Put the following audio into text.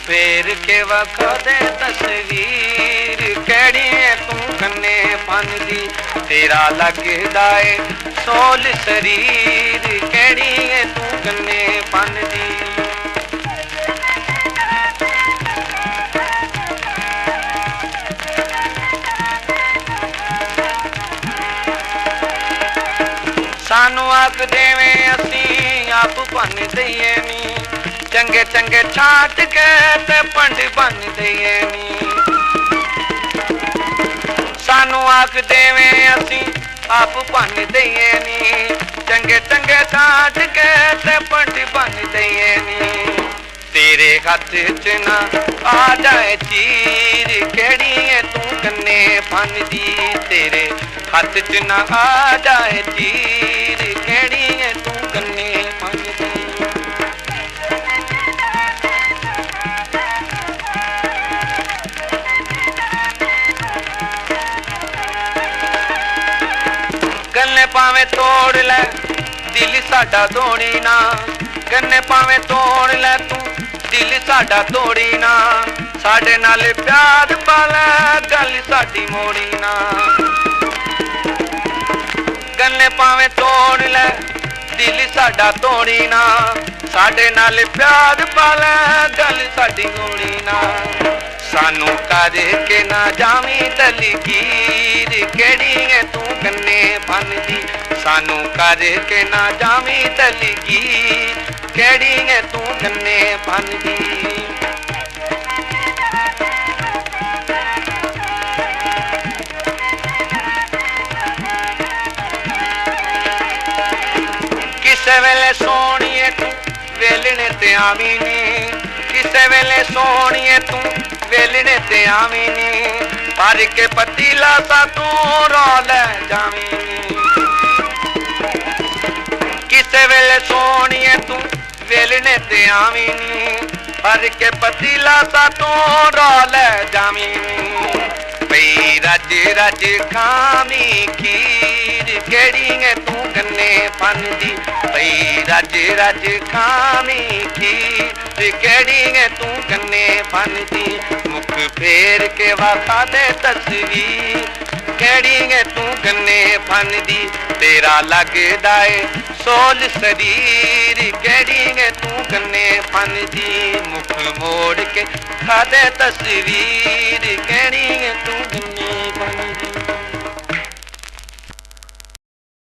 फेर के वखा दे तस्वीर केड़ी है तू कन्ने फन दी तेरा लगदा है सोल शरीर केड़ी है तू कन्ने फन दी सानू आख देवे असी आप बन दईए नी चंगे चंगे छाट के ते पंड बन दईए नी सानू आख देवे असी आप बन दईए नी चंगे चंगे छाट के ते पंड बन दईए नी तेरे हाथ च ना आ जाए चीर केड़ी है तू कन्ने फन दी तेरे हाथ च ना आ जाए चीर केड़ी है तू कन्ने फन दी गन्ने पावे तोड़ ले दिल साडा तोड़ी ना गन्ने पावे तोड़ ले तू दिल साडा तोड़ी ना साडे नाल प्यार पाला गल साडी मोड़ी ना गन्ने पावे तोड़ ले दिल साडा तोड़ी ना साडे नाल प्यार पाला गल साडी मोड़ी ना सानू कर के ना जावी दलगीर केड़ी है तू कन्ने फन दी सानू कर के ना जावी दलगीर केड़ी है तू कन्ने फन दी किसे वेले सोनिए तू वेलने ते आवी नी किसे वेले सोनिए तू वेलने ते आवी नी पर के पतीला सा तू रोल जावी नी किसे वेले सोनिए तू वेलने ते आवी नी पर के पतीला सा तू रोल जावी नी पई रज रज खामी खीर केड़ी है तू कन्ने फन दी पई रज रज खामी खीर केड़ी है तू कन्ने फन दी मुख फेर के वखा दे तस्वीर केड़ी है तू कन्ने फन दी तेरा लगदा है सोल शरीर केड़ी है तू कन्ने फन दी मुख मोड़ के खा दे तस्वीर